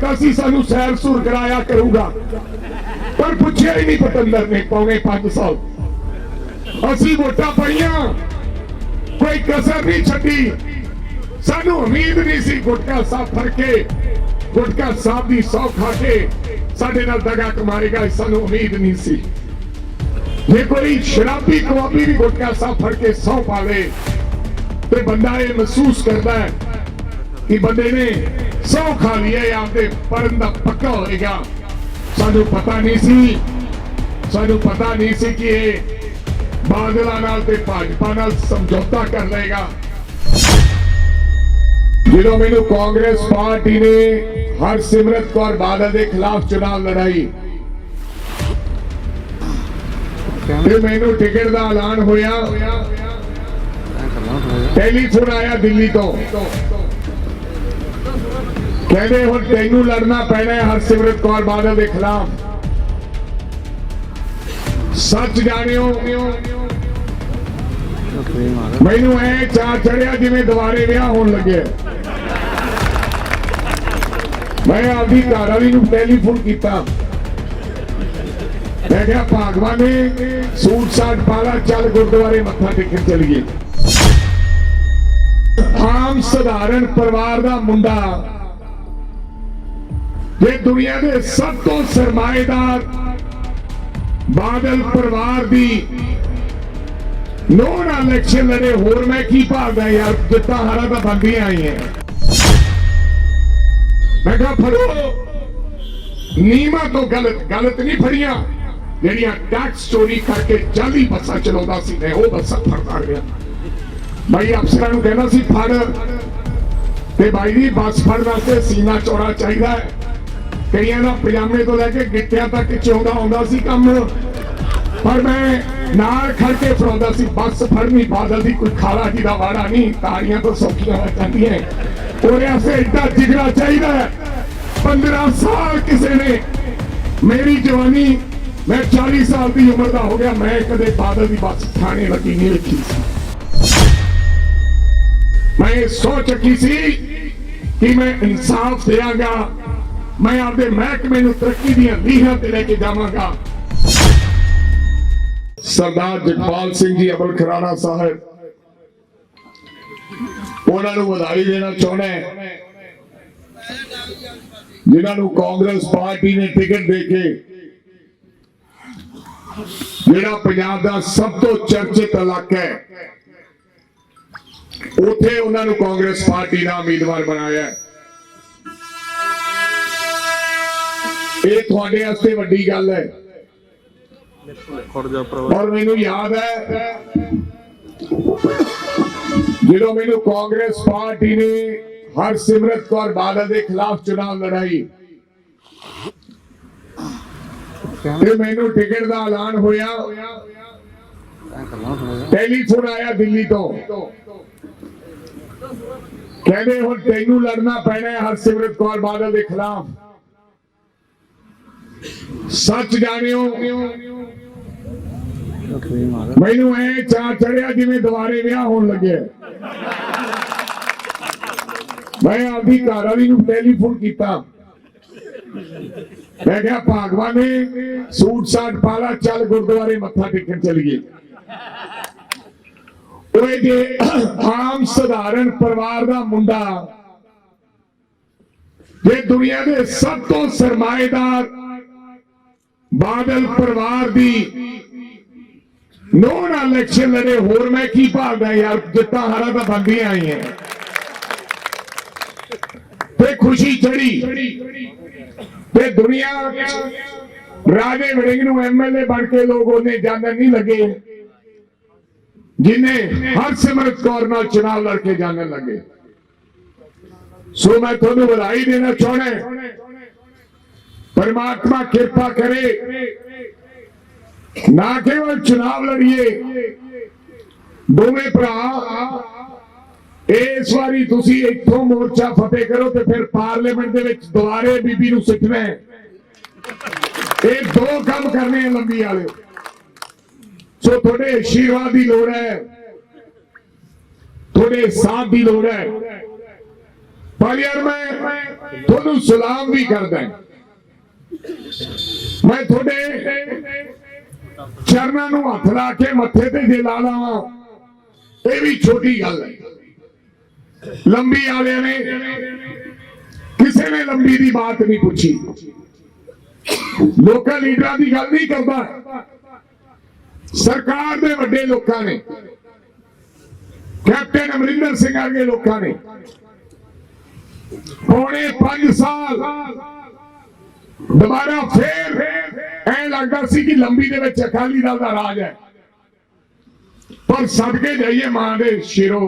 लगता सी सानू सैर सूर कराया करूगा, पर पूछया ही नहीं पतंदर ने पौने 5 साल। असी वोटां पाईयां, कोई कसर नहीं छड्डी। सानू उम्मीद नहीं सी गुटका साहब फड़ के, गुटका साहब दी सौ खा के साडे नाल दगा कमाएगा, सानू उम्मीद नहीं सी। जे कोई शराबी कबाबी भी गुटका साहब फड़ के सौ पा ले तो बंदा ये महसूस करता है कि बंदे ने सौ खा लिया, आपके पढ़न का पक्का होएगा। सानू पता नहीं सी, सानू पता नहीं सी कि ये बादलों नाल ते भाजपा नाल समझौता कर लेगा। जो मैनू कांग्रेस पार्टी ने हरसिमरत कौर बादल के खिलाफ चुनाव लड़ाई, मैनू टिकट का ऐलान होया, टेलीफोन आया दिल्ली तो, कहते हुण तैनू लड़ना पैना है हरसिमरत कौर बादल के खिलाफ। सच जानियो मैनू ऐ चाह चढ़िया जिवें दुबारे विआह होण लगे। मैं आपकी घरवाली नूं टेलीफोन किया, मैं क्या भागवा ने सूट साट पाला, चल गुरुद्वारे मत्था टेकन चलिए। आम साधारण परिवार का मुंडा, ये दुनिया के सब तो सरमाएदार बादल परिवार की नोन इलेक्शन लड़े, होर मैं की भागदा यार, जिता हारा तो बनदियां आई है। मैं कहा फड़ो नीमा तो गलत नहीं फड़िया, जड़ियां टैक्स चोरी करके जाली बसा चलाਉਂਦਾ ਸੀ मैं वो बसा फड़दा गया। भाई अफसरां नूं कहना सी फड़, ते भाई जी बस फड़ वास्ते सीना चौड़ा चाहिए। कईयां दा पजामे तो लैके गिट्टियां तक चौड़ा आउंदा सी काम, पर मैं नाल खड़ के फड़ाउंदा सी। बस फड़नी बादल दी कोई खाला जी दा वाड़ा नहीं, ताड़ियां तो सौखियां हो जांदियां, ओरे वास्ते एडा जिगरा चाहिए। 15 साल किसी ने मेरी जवानी, मैं 40 साल की उम्र का हो गया, मैं कदे बादल की बस थाने लगी नहीं लिखी सी। मैं सोच रखी सी कि मैं इंसाफ देंगा, मैं आपके महकमे नूं तरक्की दी लीहां ते लेके जावांगा। सरदार जगपाल सिंह जी अमल खराना साहब, उन्होंने बधाई देना चाहना है, जिन्होंने कांग्रेस पार्टी ने टिकट देके जिहड़ा पंजाब दा सब तो चर्चित इलाका है, उत्थे उन्होंने कांग्रेस पार्टी का उम्मीदवार बनाया। ये तुहाडे वास्ते वड्डी गल है। और मैनू याद है जो मैनू कांग्रेस पार्टी ने हरसिमरत कौर बादल के खिलाफ चुनाव लड़ाई, मैनू टिकट का ऐलान होया, टेलीफोन आया दिल्ली तो, कहते हुण तैनू लड़ना पैना है हरसिमरत कौर बादल के खिलाफ। सच जानियो मैनू ऐ चाह चढ़िया जिवें दुबारे विआह होण लगे। मैं आपकी घरवाली नूं टेलीफोन किया, मैं क्या भागवा ने सूट साट पाला, चल गुरुद्वारे मत्था टेकन चलिए। ओए जे आम साधारण परिवार का मुंडा, ये दुनिया के सब तो सरमाएदार बादल परिवार की नोन इलेक्शन लड़े, होर मैं की भागदा यार, जिता हारा तो बनदियां आई है। ते खुशी चढ़ी ते दुनिया राजे वड़िंग नूं एमएलए बन के लोग उन्हें जानन नहीं लगे, जिन्हें हरसिमरत कौर नाल चुनाव लड़के जानन लगे। सो मैं तुहानूं बधाई देना चाहना है, परमात्मा कृपा करे, ना केवल चुनाव लड़िए दोवें भरा, इस बारी तुसी इत्थों मोर्चा फतेह करो तो फिर पार्लीमेंट दे विच दुबारे बीबी नूं सिटना है। ये 2 काम करने हैं लंबी वाले। सो थोड़े आशीर्वाद की लोड़ है, थोड़े साथ की लोड़ है, पर यार मैं थोनू सलाम भी करदा, मैं थोड़े चरणों नूं हथ ला के मथे ते जे ला लावां ये भी छोटी गल है। लंबी वाले ने किसी ने लंबी की बात नहीं पूछी, लोकां लीडरां की गल नहीं करता, सरकार दे वड्डे लोकां ने, कैप्टन अमरिंदर सिंह वर्गे लोकां ने पौने 5 साल दोबारा फिर ऐ लगता सी कि लंबी दे विच अकाली दल दा राज है, पर सदके जाइए मां दे शेरो,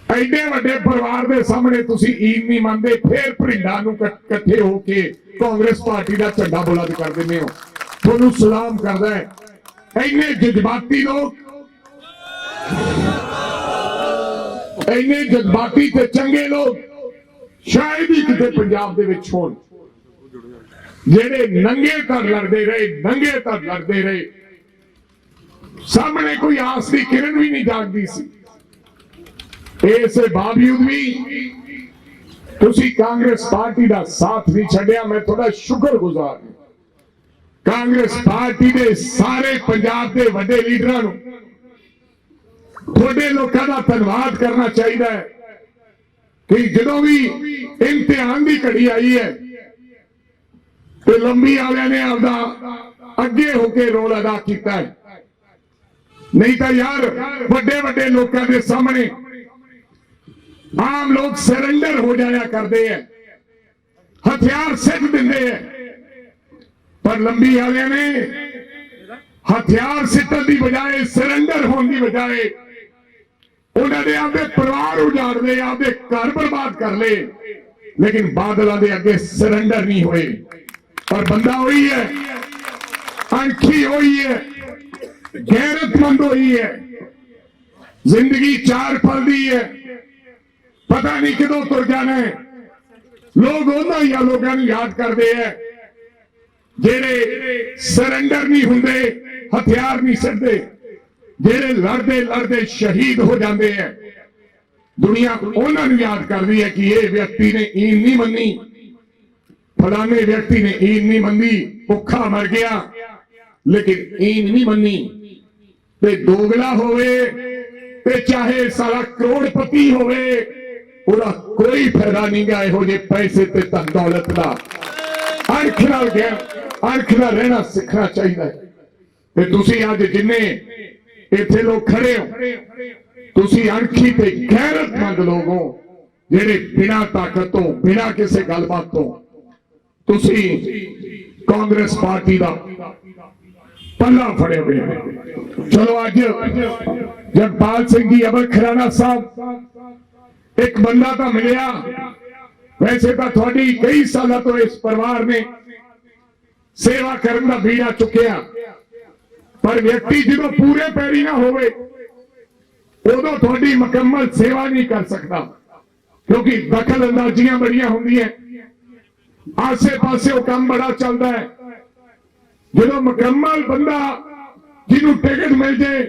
एडे वड्डे परिवार के सामने तुसी ईद नहीं मनते, फिर भरिंडा नूं इकट्ठे होके कांग्रेस पार्टी का झंडा बुलंद कर देने हो। तुहानूं सलाम करदा है। इन्ने जज्बाती लोग, इन्ने जज्बाती ते चंगे लोग शायद ही किते पंजाब दे विच होण, जेड़े नंगे तर लड़ते रहे, नंगे तर लड़ते रहे, सामने कोई आस की किरण भी नहीं जागती सी। इस बावजूद भी तुसी कांग्रेस पार्टी का साथ नहीं छड्डिया, मैं थोड़ा शुक्रगुजार हूं। कांग्रेस पार्टी के सारे पंजाब के वड्डे लीडरां नूं थोड़े लोगों का धन्यवाद करना चाहिए कि जदों भी इम्तिहान की घड़ी आई है तो लंबी वाले ने आपदा अगे होके रोल अदा किया है, नहीं तो यार वड्डे वड्डे लोगों के सामने आम लोग सरेंडर हो जाया करते हैं, हथियार सिख देंगे हैं, पर लंबी वाले ने हथियार सिटन की बजाय, सरेंडर होने की बजाय उन्होंने आपके परिवार उजाड़ ले, आपके घर बर्बाद कर ले, लेकिन बादलों के अगे सरेंडर नहीं हुए। पर बंदा वही है, अणखी हुई है, गैरतमंद हुई है, जिंदगी 4 पल दी है, पता नहीं किदों तुर जाना है। लोग उन्होंने लोगों को याद करते हैं जेड़े सरेंडर नहीं होंगे, हथियार नहीं सटते, जेड़े लड़ते लड़ते शहीद हो जाते हैं। दुनिया उन्होंने याद करती है कि ये व्यक्ति ने ईद नहीं मनी, फलाने व्यक्ति ने ईद नहीं मनी, भुखा मर गया, लेकिन ईद नहीं मनी। ते दोगला होवे ते चाहे सारा करोड़पति होवे, उहदा कोई फायदा नहीं गा। इहो जे पैसे ते धन दौलत दा अणख नाल गया, अणख नाल रहना सीखना चाहिए। ते तुसी अज जिन्ने इत्थे लोग खड़े हो, तुसी अणखी ते गैरतमंद लोग हो, जेड़े बिना ताकत तो, बिना किसी गलबात तो तुसी कांग्रेस पार्टी का पल्ला फड़े हुए हैं। चलो अज जगपाल सिंह जी अमर खराना साहब एक बंदा तो मिलिया, वैसे तो थोड़ी कई साल तो इस परिवार ने सेवा करने का बीड़ा चुकिया, पर व्यक्ति जो पूरे पैरी ना होवे उदों थोड़ी मुकम्मल सेवा नहीं कर सकता, क्योंकि दखल अंदाजियां बड़िया होंगी, आसे पासे वो काम बड़ा चलता है। जो मुकम्मल बंदा जिन्हों टिकट मिल जाए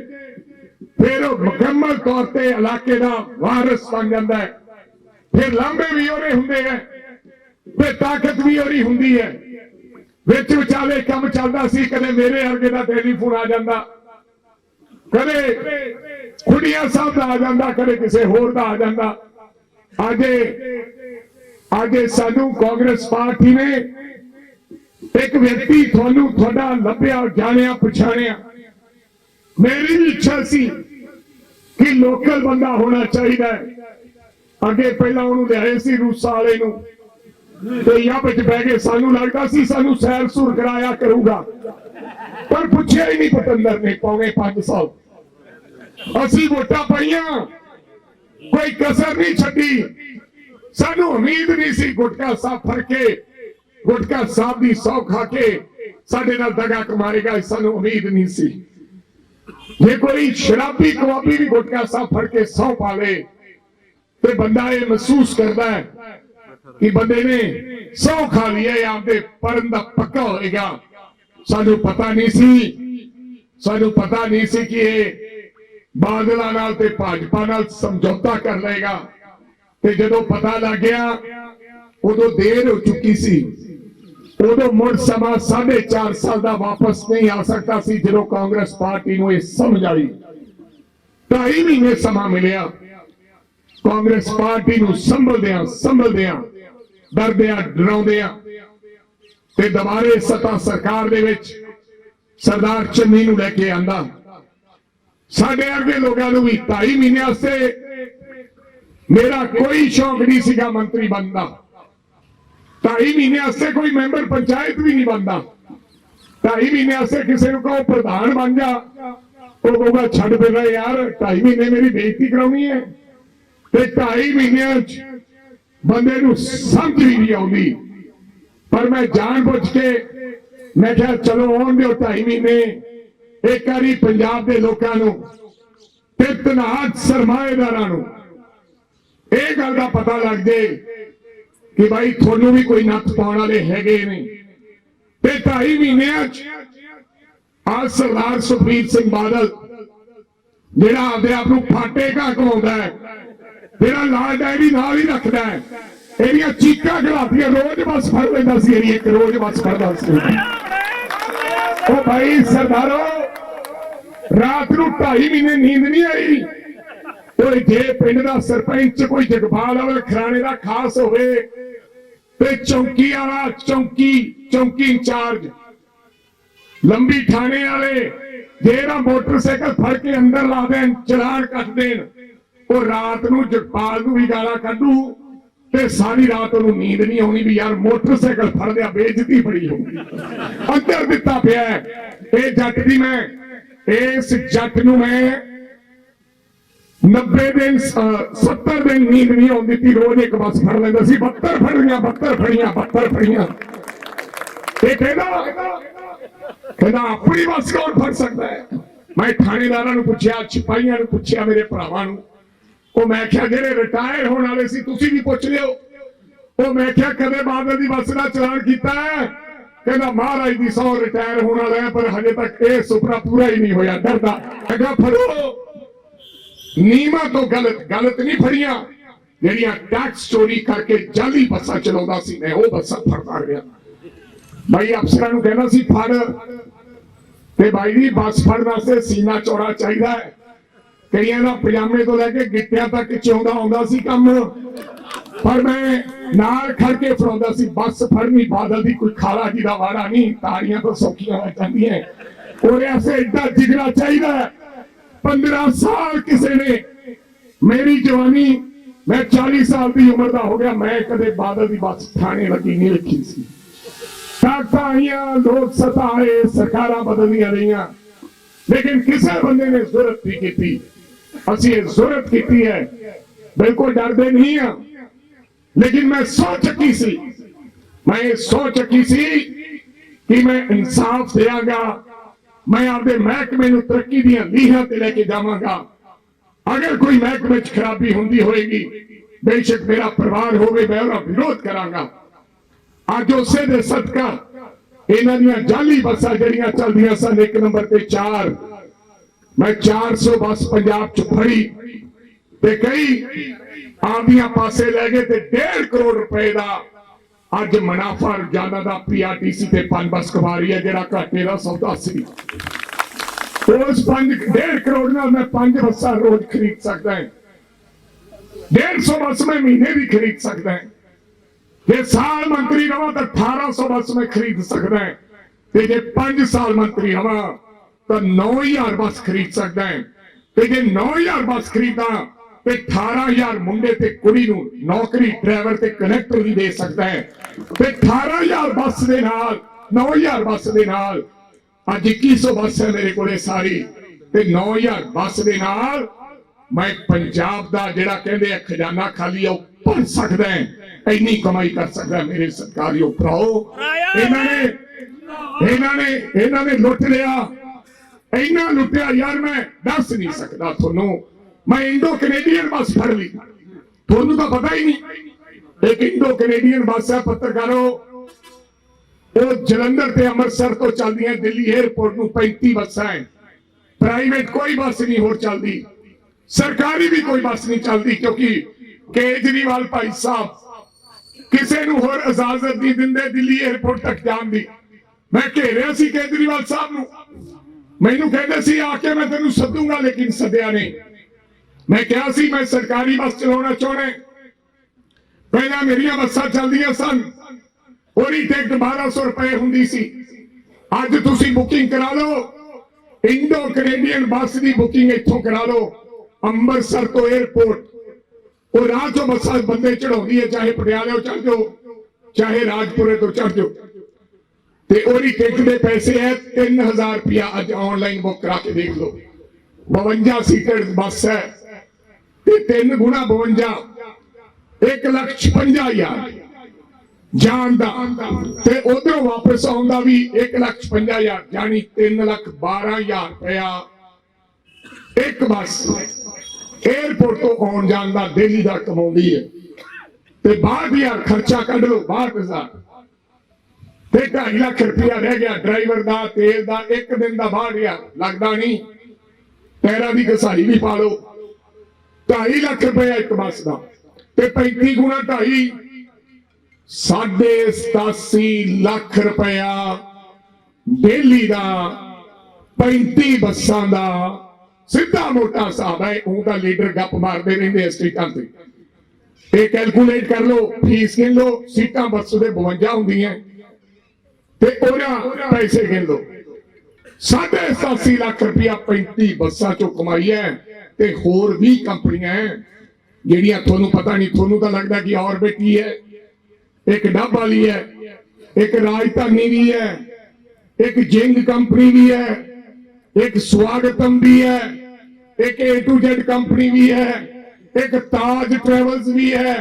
फिर वो मुकम्मल तौर पर इलाके का वारिस बन जाता है, फिर लांबे भी ओरे होंगे हैं, फिर ताकत भी ओरी होंगी है। विच विचाले काम चलता सी, कदे मेरे अर्गे का टेलीफोन आ जाता, कदे खुड़िया साहब का आ जाता, कदे किसी होर का आ जाता। आगे सानू कांग्रेस पार्टी ने एक व्यक्ति थानू थोड़ा लभ्या, जानिया, पछाणिया। मेरी भी इच्छा सी कि लोकल बंदा होना चाहिए। अगे पहला उन्होंने लियाए सी रूसा वाले नूं, ते या विच बह के सानू लगदा सी सानू सैर सूर कराया करूगा, पर पूछया ही नहीं पटंदर ने। पौने 5 साल असी वोटां पाईयां, कोई कसर नहीं छड्डी, सानू उम्मीद नहीं सी गुटका साहब फड़ के, गुटका साहब की सौ खा के साडे नाल दगा कमाएगा, सानू उम्मीद नहीं सी। जे कोई शराबी कबाबी भी गुटका साहब फड़ के सौ पा ले तो बंदा ये महसूस करता है कि बंदे ने सौ खा लिया, आपके परन का पक्का होएगा। सानू पता नहीं सी, सानू पता नहीं सी कि ये बादलों नाल ते भाजपा नाल समझौता कर लेगा, ਤੇ ਜਦੋਂ ਪਤਾ ਲੱਗ ਗਿਆ ਉਦੋਂ ਦੇਰ ਹੋ ਚੁੱਕੀ ਸੀ। ਉਦੋਂ ਮੁੜ ਸਮਾਂ 4.5 ਸਾਲ ਦਾ ਵਾਪਸ ਨਹੀਂ ਆ ਸਕਦਾ ਸੀ। ਜਦੋਂ ਕਾਂਗਰਸ ਪਾਰਟੀ ਨੂੰ ਇਹ ਸਮਝ ਆਈ, 2.5 ਮਹੀਨੇ ਸਮਾਂ ਮਿਲਿਆ ਕਾਂਗਰਸ ਪਾਰਟੀ ਨੂੰ ਸੰਭਲਦਿਆਂ ਡਰਦਿਆਂ ਡਰਾਉਂਦਿਆਂ ਤੇ ਦੁਬਾਰੇ ਸੱਤਾ ਸਰਕਾਰ ਦੇ ਵਿੱਚ ਸਰਦਾਰ ਚੰਨੀ ਨੂੰ ਲੈ ਕੇ ਆਂਦਾ। ਸਾਡੇ ਵਰਗੇ ਲੋਕਾਂ ਨੂੰ ਵੀ 2.5 ਮਹੀਨੇ ਵਾਸਤੇ ਮੇਰਾ ਕੋਈ ਸ਼ੌਕ ਨਹੀਂ ਸੀਗਾ ਮੰਤਰੀ ਬਣਦਾ। 2.5 ਮਹੀਨੇ ਵਾਸਤੇ ਕੋਈ ਮੈਂਬਰ ਪੰਚਾਇਤ ਵੀ ਨਹੀਂ ਬਣਦਾ। 2.5 ਮਹੀਨੇ ਵਾਸਤੇ ਕਿਸੇ ਨੂੰ ਕਹੋ ਪ੍ਰਧਾਨ ਬਣ ਜਾ, ਉਹ ਕਹੂਗਾ ਛੱਡ ਪਹਿਲਾਂ ਯਾਰ 2.5 ਮਹੀਨੇ ਮੇਰੀ ਬੇਇੱਜ਼ਤੀ ਕਰਾਉਣੀ ਹੈ। ਤੇ 2.5 ਮਹੀਨਿਆਂ ਚ ਬੰਦੇ ਨੂੰ ਸਮਝ ਵੀ ਨਹੀਂ ਆਉਂਦੀ। ਪਰ ਮੈਂ ਜਾਣਬੁੱਝ ਕੇ ਮੈਂ ਕਿਹਾ ਚਲੋ ਆਉਣ ਦਿਓ 2.5 ਮਹੀਨੇ, ਇੱਕ ਵਾਰੀ ਪੰਜਾਬ ਦੇ ਲੋਕਾਂ ਨੂੰ ਤੇ ਤਨਾਤ ਸਰਮਾਏਦਾਰਾਂ ਨੂੰ ਇਹ ਗੱਲ ਦਾ ਪਤਾ ਲੱਗ ਜੇ ਕਿ ਭਾਈ ਤੁਹਾਨੂੰ ਵੀ ਕੋਈ ਨੱਥ ਪਾਉਣ ਵਾਲੇ ਹੈਗੇ ਨਹੀਂ। ਤੇ 2.5 ਮਹੀਨਿਆਂ ਚ ਆ ਸਰਦਾਰ ਸੁਖਬੀਰ ਸਿੰਘ ਬਾਦਲ ਜਿਹੜਾ ਆਪਦੇ ਆਪ ਨੂੰ ਫਾਟੇ ਘਾ ਕਮਾਉਂਦਾ ਹੈ, ਜਿਹੜਾ ਲਾਲ ਡਾਇਰੀ ਨਾਲ ਹੀ ਰੱਖਦਾ ਹੈ, ਇਹਦੀਆਂ ਚੀਕਾਂ ਘਲਾਤੀਆਂ ਰੋਜ਼ ਬੱਸ ਫੜ ਲੈਂਦਾ ਸੀ। ਇਹਦੀ ਇੱਕ ਰੋਜ਼ ਬੱਸ ਫੜਦਾ ਸੀ। ਉਹ ਭਾਈ ਸਰਦਾਰੋ, ਰਾਤ ਨੂੰ 2.5 ਮਹੀਨੇ ਨੀਂਦ ਨਹੀਂ ਆਈ। ਉਹ ਜੇ ਪਿੰਡ ਦਾ ਸਰਪੰਚ ਕੋਈ ਜਗਪਾਲ ਵਾਲੇ ਖਰਾਣੇ ਦਾ ਖਾਸ ਹੋਵੇ ਤੇ ਚੌਂਕੀ ਵਾਲਾ ਚੌਂਕੀ ਇੰਚਾਰਜ ਲੰਬੀ ਥਾਣੇ ਵਾਲੇ ਜਿਹੜਾ ਮੋਟਰਸਾਈਕਲ ਫੜ ਕੇ ਅੰਦਰ ਲਾ ਦੇਣ, ਚਲਾਨ ਕੱਟ ਦੇਣ, ਉਹ ਰਾਤ ਨੂੰ ਜਗਪਾਲ ਨੂੰ ਵੀ ਗਾਲਾਂ ਕੱਢੂ ਤੇ ਸਾਰੀ ਰਾਤ ਉਹਨੂੰ ਨੀਂਦ ਨਹੀਂ ਆਉਣੀ ਵੀ ਯਾਰ ਮੋਟਰਸਾਈਕਲ ਫੜ ਲਿਆ, ਬੇਇੱਜ਼ਤੀ ਬੜੀ ਹੋਊਗੀ। ਅੰਦਰ ਦਿੱਤਾ ਪਿਆ ਇਹ ਜੱਟ ਦੀ। ਮੈਂ ਇਸ ਜੱਟ ਨੂੰ ਮੈਂ 90 ਦਿਨ 70 ਦਿਨ ਨੀਂਦ ਨਹੀਂ ਆਉਂਦੀ ਸੀ। ਰੋਜ਼ ਇੱਕ ਬੱਸ ਫੜ ਲੈਂਦਾ ਸੀ। 72 ਫੜੀਆਂ। ਇਹ ਕਹਿੰਦਾ ਆਪਣੀ ਬੱਸ ਕੌਣ ਫੜ ਸਕਦਾ ਹੈ? ਮੈਂ ਥਾਣੇਦਾਰਾਂ ਨੂੰ ਪੁੱਛਿਆ, ਸਿਪਾਹੀਆਂ ਨੂੰ ਪੁੱਛਿਆ, ਮੇਰੇ ਭਰਾਵਾਂ ਨੂੰ। ਉਹ ਮੈਂ ਕਿਹਾ ਜਿਹੜੇ ਰਿਟਾਇਰ ਹੋਣ ਵਾਲੇ ਸੀ ਤੁਸੀਂ ਵੀ ਪੁੱਛ ਲਿਓ। ਉਹ ਮੈਂ ਕਿਹਾ ਕਦੇ ਬਾਦਲ ਦੀ ਬੱਸ ਦਾ ਚਲਾਨ ਕੀਤਾ ਹੈ? ਕਹਿੰਦਾ ਮਹਾਰਾਜ ਦੀ 100 ਰਿਟਾਇਰ ਹੋਣ ਵਾਲਾ ਹੈ ਪਰ ਹਜੇ ਤੱਕ ਇਹ ਸੁਪਨਾ ਪੂਰਾ ਹੀ ਨਹੀਂ ਹੋਇਆ, ਡਰਦਾ। ਕਹਿੰਦਾ ਫੜੋ ਨੀਮਾਂ ਤੋਂ ਗਲਤ ਨਹੀਂ ਫੜੀਆਂ, ਜਿਹੜੀਆਂ ਟੈਕਸ ਚੋਰੀ ਕਰਕੇ ਜਾਲੀ ਬੱਸਾਂ ਚਲਾਉਂਦਾ ਸੀ ਮੈਂ ਉਹ ਬੱਸਾਂ ਫੜਦਾ ਰਿਹਾ। ਭਾਈ ਅਫਸਰਾਂ ਨੂੰ ਕਹਿੰਦਾ ਸੀ ਫੜ, ਤੇ ਭਾਈ ਜੀ ਬੱਸ ਫੜਨ ਵਾਸਤੇ ਸੀਨਾ ਚੌੜਾ ਚਾਹੀਦਾ ਹੈ। ਕਈਆਂ ਦਾ ਪਜਾਮੇ ਤੋਂ ਲੈ ਕੇ ਗਿੱਟਿਆਂ ਤੱਕ ਚਿਉਂਦਾ ਆਉਂਦਾ ਸੀ ਕੰਮ, ਪਰ ਮੈਂ ਨਾਲ ਖੜ ਕੇ ਫੜਾਉਂਦਾ ਸੀ। ਬੱਸ ਫੜਨੀ ਬਾਦਲ ਦੀ ਕੋਈ ਖਾਲਾ ਜੀ ਦਾ ਵਾੜਾ ਨਹੀਂ, ਤਾੜੀਆਂ ਤੋਂ ਸੌਖੀਆਂ ਹੋ ਜਾਂਦੀਆਂ। ਉਹਦੇ ਵਾਸਤੇ ਏਡਾ ਜਿਗਰਾ ਚਾਹੀਦਾ। 15 ਸਾਲ ਕਿਸੇ ਨੇ ਮੇਰੀ ਜਵਾਨੀ, ਮੈਂ 40 ਸਾਲ ਦੀ ਉਮਰ ਦਾ ਹੋ ਗਿਆ, ਮੈਂ ਕਦੇ ਬਾਦਲ ਦੀ ਬੱਸ ਥਾਣੇ ਲੱਗੀ ਨਹੀਂ ਰੱਖੀ ਸੀ। ਤਾਕਤਾਂ ਆਈਆਂ, ਲੋਕ ਸੱਤਾ ਆਏ, ਸਰਕਾਰਾਂ ਬਦਲੀਆਂ ਰਹੀਆਂ, ਲੇਕਿਨ ਕਿਸੇ ਬੰਦੇ ਨੇ ਜ਼ੁਰਤ ਨਹੀਂ ਕੀਤੀ। ਅਸੀਂ ਇਹ ਜ਼ੁਰਤ ਕੀਤੀ ਹੈ, ਬਿਲਕੁਲ ਡਰਦੇ ਨਹੀਂ ਆ। ਲੇਕਿਨ ਮੈਂ ਸੋਚ ਚੱਕੀ ਸੀ ਕਿ ਮੈਂ ਇਨਸਾਫ ਦੇਵਾਂਗਾ, ਮੈਂ ਆਪਦੇ ਮਹਿਕਮੇ ਨੂੰ ਤਰੱਕੀ ਦੀਆਂ ਲੀਹਾਂ ਤੇ ਲੈ ਕੇ ਜਾਵਾਂਗਾ। ਅਗਰ ਕੋਈ ਮਹਿਕਮੇ 'ਚ ਖਰਾਬੀ ਹੁੰਦੀ ਹੋਏਗੀ, ਬੇਸ਼ੱਕ ਮੇਰਾ ਪਰਿਵਾਰ ਹੋਵੇ, ਮੈਂ ਉਹਦਾ ਵਿਰੋਧ ਕਰਾਂਗਾ। ਅੱਜ ਉਸੇ ਦੇ ਸਦਕਾ ਇਹਨਾਂ ਦੀਆਂ ਜਾਲੀ ਬੱਸਾਂ ਜਿਹੜੀਆਂ ਚੱਲਦੀਆਂ ਸਨ, 1 ਨੰਬਰ ਤੇ 4, ਮੈਂ 400 ਬੱਸ ਪੰਜਾਬ 'ਚ ਫੜੀ ਤੇ ਕਈ ਆਪਦੀਆਂ ਪਾਸੇ ਲੈ ਗਏ ਤੇ 1.5 ਕਰੋੜ ਰੁਪਏ ਦਾ ਅੱਜ ਮੁਨਾਫਾ ਰੋਜ਼ਾਨਾ ਦਾ ਪੀਆਰਟੀਸੀ ਤੇ 5 ਬੱਸ ਕਮਾ ਰਹੀ ਹੈ, ਜਿਹੜਾ ਘਾਟੇ ਦਾ ਸੌਦਾ ਸੀ। ਉਸ 1.5 ਕਰੋੜ ਨਾਲ ਮੈਂ 5 ਬੱਸਾਂ ਰੋਜ਼ ਖਰੀਦ ਸਕਦਾ ਹਾਂ। 150 ਬੱਸ ਮੈਂ ਮਹੀਨੇ ਵੀ ਖਰੀਦ सकता है। जे साल मंत्री रहा तो 1800 बस में खरीद सकता है, जे 5 साल मंत्री रहा तो 9000 बस खरीद सकता है। जे 9000 बस खरीदा तो 18000 मुंडे ते कुड़ी नूं नौकरी ड्राइवर ते कनेक्टर भी दे सकता है। ते 18000 बस दे नाल 9000 बस दे नाल अज 2100 बस है मेरे कोले सारी, ते 9000 बस दे नाल मैं पंजाब दा जिहड़ा कहंदे खजाना खाली भर सकदा है, इन्नी कमाई कर सकता है। मेरे सरकारियों भराओ, इन्होंने लुट लिया, इन्ना लुटिया यार मैं दस नहीं सकता थोनू। मैं इंडो कैनेडियन बस फड़ ली, थोनू तो पता ही नहीं। एक इंडो कैनेडियन बस है पत्रकारों, वो जलंधर ते अमृतसर तो चलती है दिल्ली एयरपोर्ट नूं 35 बसां है। प्राइवेट कोई बस नहीं होर चलती, सरकारी भी कोई बस नहीं चलती, क्योंकि केजरीवाल भाई साहब किसी नूं होर इजाजत नहीं दिंदे दिल्ली एयरपोर्ट तक जाण दी। मैं घेरिया सी केजरीवाल साहब नूं, मैनूं कहंदे सी आके मैं तेनूं सदूंगा, लेकिन सद्या नहीं। मैं कहा सी मैं सरकारी बस चलाउणा चाहुंदा। पहला मेरिया बसां चलदियां सन, ओदी टिकट 1200 रुपए हुंदी सी। अज तुसीं बुकिंग करा लो, इंडो कैनेडियन बस की बुकिंग इत्थों करा लो, अंमृतसर तो एयरपोर्ट, और राह चो बसां बंदे चढ़ाउंदी है, चाहे पटियाले चढ़ जाओ चाहे राजपुरे तो चढ़ जाओ, ते ओदी टिकट दे पैसे है 3000 रुपया। अज ऑनलाइन बुक करा के देख लो, 52 सीटर बस है, ते 3 गुणा 52 1,56,000 जान दा, ते उधरों वापस आउंदा भी 1,56,000, यानी 3,12,000 रुपया एक बस एयरपोर्ट तो आउण जान दा दिल्ली दा कमाउंदी है। ते 62,000 खर्चा कढ लो, 62,000 ते 2.5 लाख रुपया रह गया ड्राइवर दा, तेल दा, एक दिन दा 62,000 लगदा नहीं, पैरा दी घसाई भी पा लो। 2.5 लाख रुपया एक बस दा, ते 35 गुणा 2.5 87 लाख रुपया डेली दा, 35 बसां दा। सीधा मोटा साहब है, उनका लीडर गप मारते रहते स्ट्रीटां ते। ये कैलकुलेट कर लो, फीस गिन लो, सीटां बस दे 52 होंदियां ते ओरा पैसे गिन लो, 87 लाख रुपया 35 बसां चो कमाई है। ते होर भी कंपनियां जिहड़ियां तुहानूं पता नहीं, तुहानूं तां लगदा कि ऑर्बिट ही है, एक डब वाली है, एक राजधानी भी है, एक जिंग कंपनी भी है, एक स्वागतम भी है, एक A to Z कंपनी भी है, एक ताज ट्रैवल्स भी है।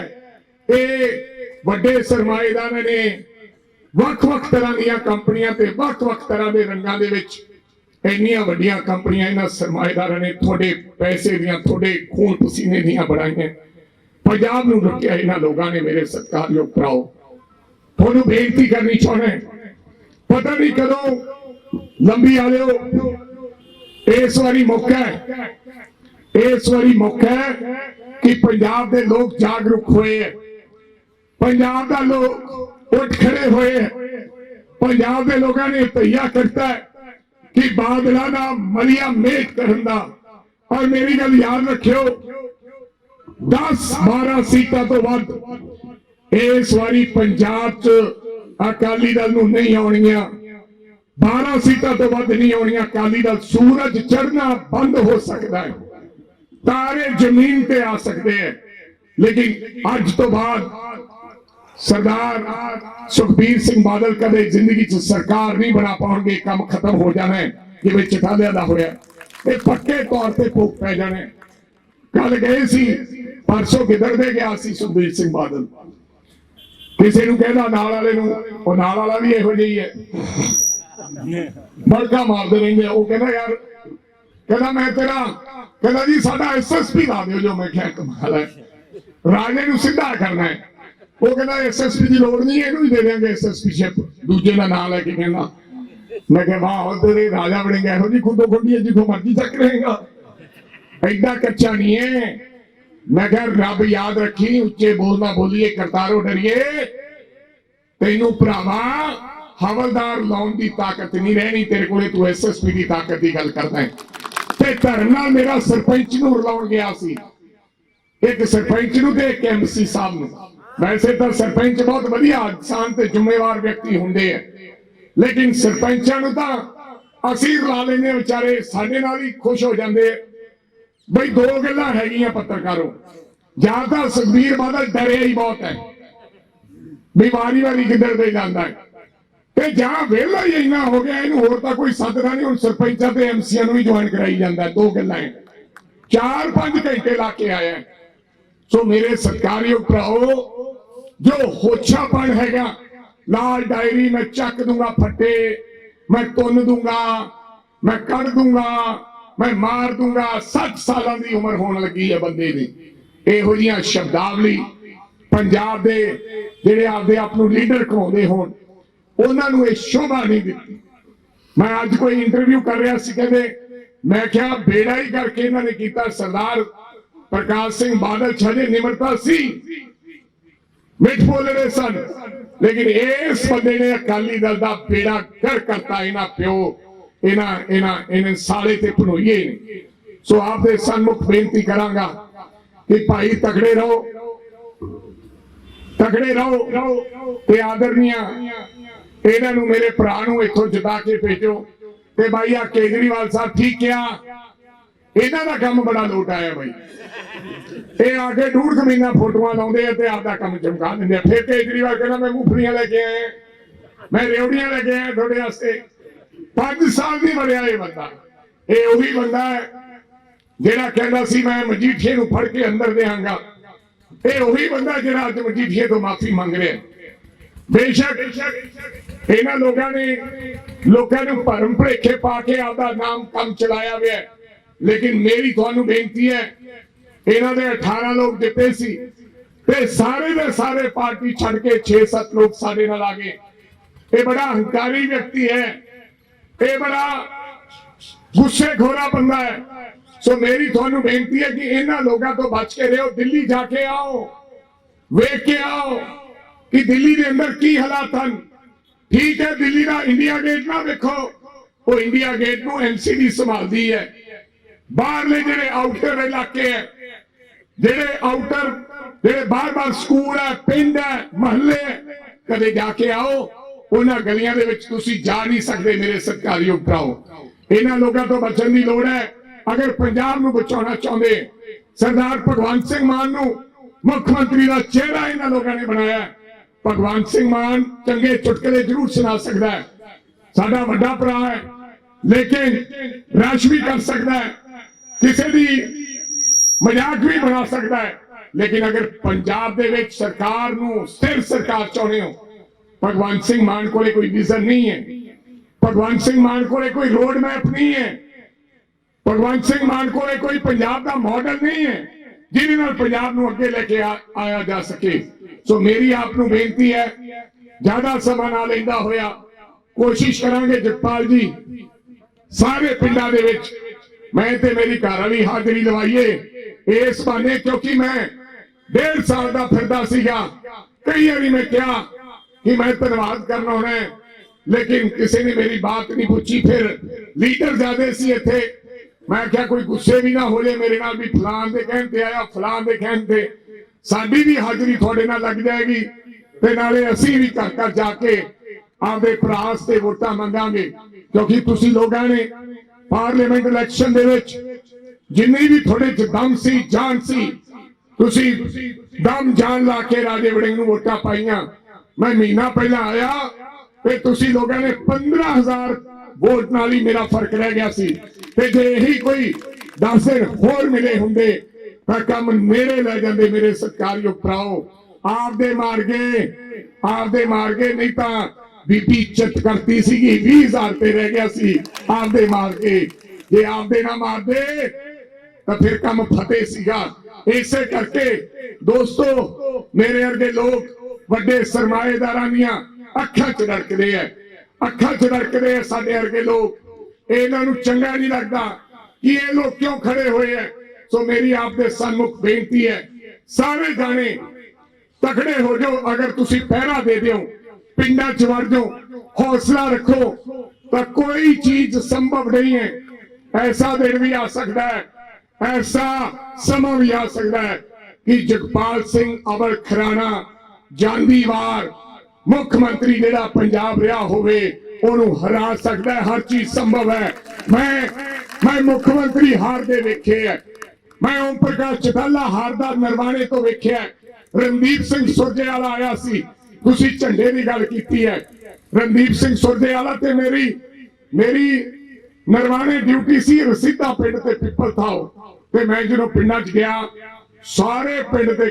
ये बड़े सरमाएदार ने वख-वख तरह दी कंपनियां ते वख-वख तरह के रंगां दे विच इन्नियां वड्डियां कंपनियां इन्हां सरमाएदारां ने थोड़े पैसे दियां, थोड़े खून पसीने दियां बनाईयां। पंजाब नूं लुटिया इन्हां लोगां ने। मेरे सत्कारयोग भराओ, तुहानूं बेनती करनी चाहुंदा, पता नहीं कदों लंबी आ लिओ, इस बारी मौका है, इस बारी मौका है कि पंजाब के लोग जागरूक होए, पंजाब का लोग उठ खड़े होए, पंजाब के लोगों ने तैयार करता है कि बादलों का मलिया मेट करन दा। और मेरी गल याद रखियो, 10-12 सीटां तो वध इस बारी पंजाब च अकाली दल नूं नहीं आउणियां, 12 सीटां तो वध नहीं आउणियां। अकाली दल सूरज चढ़ना बंद हो सकता है, तारे जमीन पे आ सकते हैं, लेकिन अज तो बाद सरदार सुखबीर सिंह बादल कदे जिंदगी च सरकार नहीं बना पाउणगे, काम खत्म हो जाना है जिवें चटालिया दा होया, ये पक्के तौर पर फूक पै जाने। कल गए सी, परसों किधर दे गया सी सुखबीर सिंह बादल, किसी नूं कहदा नाल वाले नूं, ओ नाल वाला भी इहो जिही है, बड़का मारते रहेंगे। वो कहना यार, कहना मैं तेरा, कहना जी साडा SSP ला दिओ जो। मैं क्या कमाल है, राजे नूं सीधा करना है। वो कहना SSP की लोड़ नहीं है, इहनूं ही दे देंगे SSP-शिप, दूजे का नाम लैके कहना। मैं कहा वाह तेरे राजा बनेगा, इहो जी खुदो खुदी जिथों मर्जी चक रहेगा, ऐडा कच्चा नहीं है। मैं कहा रब याद रखी, उच्चे बोलना बोलिए, करतारो डरिए, तेनू भरावा हवलदार लाउण की ताकत नहीं रहनी तेरे कोले, तू SSP की ताकत की गल करदा है। ते धर्म नाल मेरा सरपंच नूं रलाउण गया सी, एक सरपंच नूं ते एक MC साहब नूं। वैसे तो सरपंच बहुत वधिया शांत जिम्मेवार व्यक्ति हुंदे है, लेकिन सरपंचां नूं तां असीं रला लैंदे, बेचारे साडे नाल ही खुश हो जांदे। बई दो गल्लां हैगियां पत्रकारों, जां तां सुखबीर बादल डरिया ही बहुत है, भी वारी वारी किधर दे जांदा है, ते जां वेला ही इन्ना हो गया, इहनूं होर तां कोई सददा नहीं, हुण सरपंचां ते MCआं नूं ही ज्वाइन कराई जांदा। दो गल्लां है, 4-5 घंटे ला के आया। सो मेरे सत्कारयोग भराओ, जो होछापन हैगा, लाल डायरी में चक दूंगा फट्टे, मैं तुन दूंगा, मैं कड़ दूंगा, मैं मार दूंगा, 60 साल की उम्र होने लगी है बंदे दी। इहो जिहियां शब्दावली पंजाब दे जिहड़े आपदे आप नूं लीडर कहंदे होण, उन्हां नूं इह शोभा नहीं दित्ती। मैं अज कोई इंटरव्यू कर रहा सी, कहंदे मैं क्या बेड़ा ही करके इन्हां ने कीता, सरदार प्रकाश सिंह बादल छजे निमरता सी, मिठ बोलने सन, लेकिन इस बंदे ने अकाली दल का बेड़ा कर करता। इन्हां प्यो इन्हां साले ते भनोइये ने। सो आपके सन्मुख बेनती करांगा कि भाई तगड़े रहो, तगड़े रहो ते आदरणीय इन्हां नूं मेरे भरा नूं इत्थों जिता के भेजो। ते भाई आ केजरीवाल साहब ठीक क्या, इन्हां दा काम बड़ा लोट आया भाई। ये आके 1.5 महीना फोटोआं लाउंदे ते आपदा काम चमका दिंदे। फिर केजरीवाल कहना मैं मूंगफलियां लेके आया, मैं रेवड़ियां लेके आया थोड़े वास्ते। 5 साल नहीं बढ़िया ये बंदा। ये वही बंदा है जिहड़ा कहंदा सी मैं मजीठीए नूं फड़ के अंदर देंगा। ये वही बंदा जिहड़ा अज मजीठीए तो माफी मंग रहा है। बेशक इन्हां लोकां नूं भरम भुलेखे पा के आपदा नाम काम चलाया हुआ है, लेकिन मेरी तुहानूं बेनती है, इन्हां दे 18 लोग जिते सी ते सारे दे सारे पार्टी छड़ के 6-7 लोग साडे नाल आ गए। ये बड़ा हंकारी व्यक्ति है, ये बड़ा गुस्सेखोरा बंदा है। सो मेरी तुहानूं बेनती है कि इन्हां लोगों तो बच के रहो। दिल्ली जाके आओ, वेख के आओ कि दिल्ली के अंदर की हालात हैं। ठीक है, दिल्ली का इंडिया गेट ना देखो, वो इंडिया गेट नूं एनसीडी संभालती है। बाहरले जिहड़े आउटर इलाके है, जिहड़े आउटर जिहड़े बार-बार स्कूल है, पिंड है, महल्ले है, कदे जाके आओ। उन्हां गलियां दे विच तुसीं जा नहीं सकदे। मेरे सत्कारयोग भराओ, इन्हां लोकां तो बचण दी लोड़ है। अगर पंजाब नूं बचाउणा चाहुंदे, सरदार भगवंत सिंह मान नूं मुख मंत्री का चेहरा इन्हां लोकां ने बनाया। भगवंत सिंह मान चंगे चुटकले जरूर सुना सकता है, साडा वड्डा भरा है, लेकिन रश भी कर सकता है, किसी दी मजाक भी बना सकता है। लेकिन अगर पंजाब दे विच सरकार नूं स्थिर सरकार चाहुंदे हो, भगवंत सिंह मान कोले कोई विजन नहीं है, भगवंत सिंह मान कोले कोई रोड मैप नहीं है, भगवंत सिंह मान कोले कोई पंजाब का मॉडल नहीं है जिहदे नाल पंजाब नूं अगे लेके आया जा सके। सो मेरी आपनूं बेनती है, ज्यादा समा ना लैंदा होया कोशिश करांगे जगपाल जी सारे पिंडां दे विच मैं ते मेरी घरवाली हाजरी लवाइए इस बहाने, क्योंकि मैं 1.5 साल का फिरदा सीगा। कई बारी मैं कहा कि मैं धन्यवाद करना होना है, लेकिन किसी ने मेरी बात नहीं पूछी। फिर लीडर ज्यादा सी इत्थे, मैं क्या कोई गुस्से भी ना हो जाए मेरे नाल भी फलान दे कहण ते आया, फलान दे कहण ते साडी भी हाजरी थोड़े नाल लग जाएगी ते नाले असीं भी घर घर जाके आपदे भरा ते वोटां मंगांगे। क्योंकि तुसीं लोगां ने पार्लीमेंट इलैक्शन दे विच जिन्नी भी थोड़े च दम सी, जान सी, तुसीं दम जान ला के राजे वड़िंग नूं वोटां पाईयां। मैं महीना पहला आया ते तुसीं लोगां ने 15,000 वोट नाल ही मेरा फर्क रह गया सी। ते जे यही कोई 10 दिन होर मिले हुंदे तां कम मेरे लै जांदे। मेरे सत्कारयोग भराओ, आपदे मार गए नहीं तां बीबी चित करती सी 20,000 रुपए रह गया सी आपदे मार के। जे आपदे ना मार दे तो फिर कम फतेह सीगा। इसे करके दोस्तों मेरे वर्गे लोग वड्डे सरमाएदारां दीआं अखां च रड़कदे है, अखां च रड़कदे है साडे वर्गे लोग। इन्हां नूं चंगा नहीं लगदा कि ये लोग क्यों खड़े हुए हैं। सो मेरी आपके सन्मुख बेनती है, सारे जाने तकड़े हो जाओ। अगर तुसी पहरा दे दो, पिंडा च वड़ जाओ, हौसला रखो, तो कोई चीज संभव नहीं है। ऐसा दिन भी आ सकता है, ऐसा समा भी आ सकता है कि जगपाल सिंह अमर खराना जांदी वार मुख्यमंत्री जिहड़ा पंजाब रहा होवे ओनू हरा सकता है। हर चीज संभव है। मैं मुख्यमंत्री हार दे वेखे है, मैं ओम प्रकाश चौटाला हारदा नरवाणे तो वेख्या है। रणदीप सिंह सुरजेवाला आया सी, तुसी झंडे की गल कीती है। रणदीप सिंह सुरजेवाला ते मेरी नरवाणे ड्यूटी सी रसीदा पिंड ते पिपल थाओ ते मैं जो पिंडा च गया सारे पिंड ते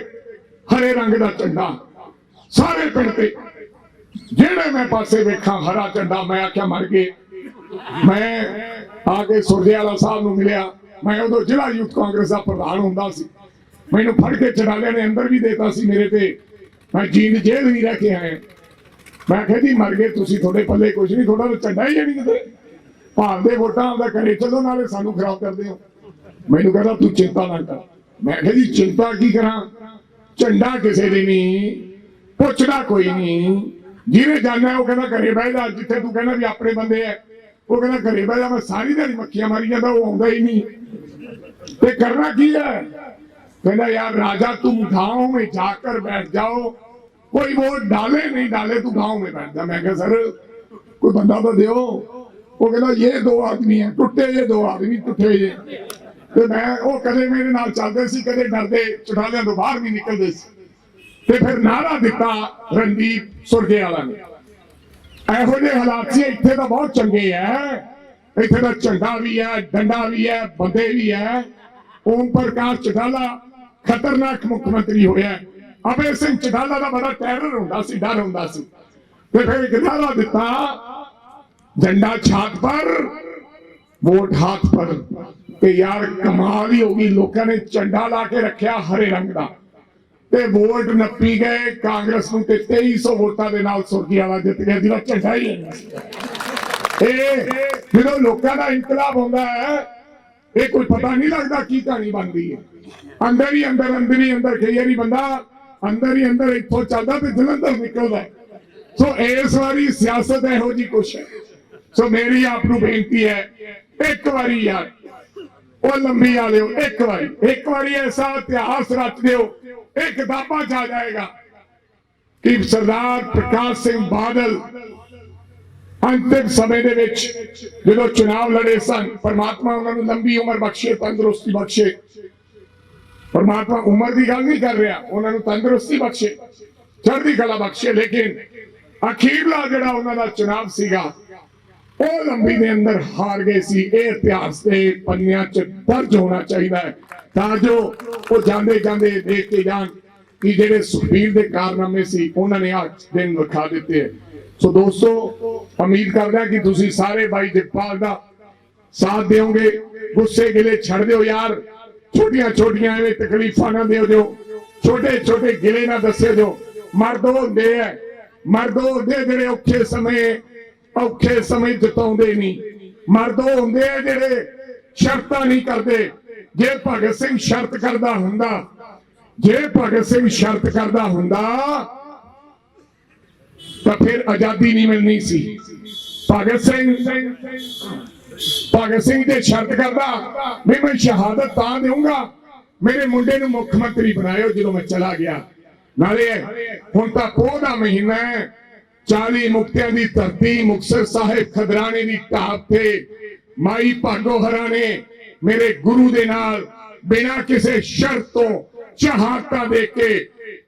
हरे रंग का झंडा, सारे पिंड ते जेड़े मैं पासे वेखा हरा झंडा। मैं आख्या मर गए। मैं आके सुरजेवाला साहब नूं मिलिया, मैं उदों जिला यूथ कांग्रेस का प्रधान हुंदा सी। मैनूं फड़ के चढ़ाले ने अंदर भी देता सी मेरे ते, मैं जींद जेल भी रह के आया। मैं आख्या जी मर गए तुसीं, थोड़े पल्ले कुछ नहीं, थोड़ा तो झंडा ही नहीं किते भाल दे वोटां आपदा घरे चलो नाले सानू खराब करदे हो। मैनूं कहदा तू चिंता ना कर, मैं कहा जी चिंता की करा, झंडा किसी दी नहीं, पुछदा कोई नहीं, जिन्हें जाना वो कहना घरे बह जा, जिथे तू कहना भी अपने बंदे है वो कहना घरे बह जा, मैं सारी दिहाड़ी मक्खियां मारी जाता, वो आउंदा ही नहीं। ते करना की है, कहना यार राजा तुम गांव में जाकर बैठ जाओ, कोई वोट डाले नहीं डाले तू गांव में बैठ जा। मैं कहा सर कोई बंदा तो दो। वो कहना ये दो आदमी है टुटे, ये दो आदमी टुटे ये। तो मैं वो कदे मेरे नाल चलते सी, कदे डरदे चुटालियां तो बाहर नहीं निकलते सी। ते फिर नारा दिता रणदीप सुरजेवाला ने, ਇਹੋ ਜਿਹੇ ਹਾਲਾਤ ਸੀ ਇੱਥੇ ਤਾਂ ਬਹੁਤ ਚੰਗੇ ਹੈ, ਇੱਥੇ ਤਾਂ ਝੰਡਾ ਵੀ ਹੈ, ਡੰਡਾ ਵੀ ਹੈ, ਬੰਦੇ ਵੀ ਹੈ। ਓਮ ਪ੍ਰਕਾਸ਼ ਚਟਾਲਾ ਖਤਰਨਾਕ ਮੁੱਖ ਮੰਤਰੀ ਹੋਇਆ, ਅਭੈ ਸਿੰਘ ਚਟਾਲਾ ਦਾ ਬੜਾ ਟੈਰਰ ਹੁੰਦਾ ਸੀ, ਡਰ ਹੁੰਦਾ ਸੀ। ਤੇ ਫਿਰ ਇੱਕ ਨਾਰਾ ਦਿੱਤਾ, झंडा छात पर वोट हाथ पर। ते यार कमाल ही होगी, लोगों ने झंडा ला के रखा हरे रंग का, ते वोट नप्पी गए कांग्रेस नूं, ते 2300 वोटां दे नाल सुरजेवाला जित गया, जिहदा झंडा ही है। जो लोगों का इनकलाब होता है, ये कोई पता नहीं लगता की कहानी बनती है। अंदर ही अंदर कई बारी बंदा अंदर ही अंदर इत्थों चलदा ते जलंधर निकलदा। सो इस बारी सियासत इहो जी कुछ है। सो मेरी आपनू बेनती है, एक बारी यार वो लंबी आ लियो, एक बारी ऐसा इतिहास रच दियो, एक किताबां च आ जाएगा कि सरदार प्रकाश सिंह बादल अंतिम समय दे विच जो चुनाव लड़े सन, परमात्मा उन्होंने लंबी उम्र बख्शे, तंदुरुस्ती बख्शे। परमात्मा उम्र की गल नहीं कर रहा, उन्होंने तंदुरुस्ती बख्शे, चढ़ती कला बख्शे। लेकिन अखीरला जिहड़ा उन्हां दा चुनाव सीगा वो लंबी दे अंदर हार गए सी। ये इतिहास के पन्नियां च दर्ज होना चाहिए ताजो वो जाते जाते देख के जान कि जेडे सुखबीर के कारनामे सी उन्होंने आज दिन विखा दिते है। सो दोस्तों उम्मीद करदा कि तुसी सारे भाई जगपाल का साथ दोगे, गुस्से गिले छड़ दो यार, छोटिया छोटिया एवं तकलीफा ना दो, छोटे छोटे गिले ना दसे दो। मर्द होंदे है, मर्द होंदे जेडे औखे समय जताउंदे नहीं, मर्द होंदे जेडे शर्तां नहीं करते। जे भगत सिंह शर्त करदा हुंदा, जे भगत सिंह शर्त करदा हुंदा तो फिर आजादी नहीं मिलनी सी। भगत सिंह जे शर्त करदा भी मैं शहादत तां दूंगा, मेरे मुंडे नूं मुख्यमंत्री बनायो जो मैं चला गया। नाले हुण तां पोह दा महीना है, 40 मुक्तियां दी धरती मुक्तसर साहिब खदराने दी ढाब थे माई भागो हरा ने मेरे गुरु दे नाल बिना किसी शर्त तो शहादत दे के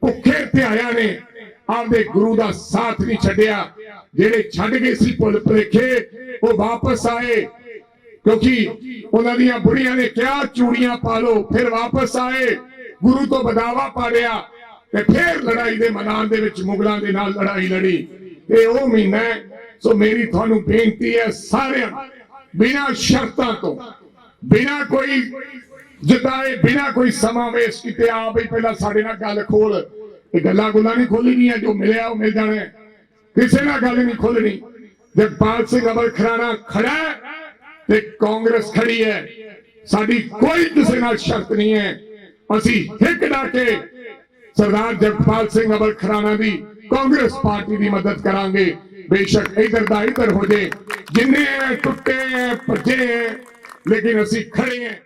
भुखे ध्याया ने आपदे गुरु दा साथ नहीं छड्डिया। जेड़े छड्ड गए सी भुल भुलेखे वो वापस आए, क्योंकि उन्हां दीयां बुढ़ियां ने क्या चूड़ियां पा लो, फिर वापस आए, गुरु तो बदावा पाड़िया ते फिर लड़ाई दे मैदान दे विच मुगलां दे नाल लड़ाई लड़ी। ये वो महीना है। सो मेरी थानू बेनती है सारे बिना शर्तां तो, बिना कोई जिताए, बिना कोई समा वेस्ट किते आप ही पहला साडे नाल गल खोल। गल्लां गुल्लां नहीं खोलनी है, जो मिलिया वो मिल जाना है, किसी नाल गल नहीं खोलनी। जगपाल सिंह अमल खराना खड़ा है ते कांग्रेस खड़ी है, साडी कोई किसी नाल शर्त नहीं है। असीं हिक डाके सरदार जगपाल सिंह अमल खराना दी कांग्रेस पार्टी की मदद करांगे। बेशक इधर दा इधर हो जाए, जिन्ने टुटे भजे लेकिन असीं खड़े हैं।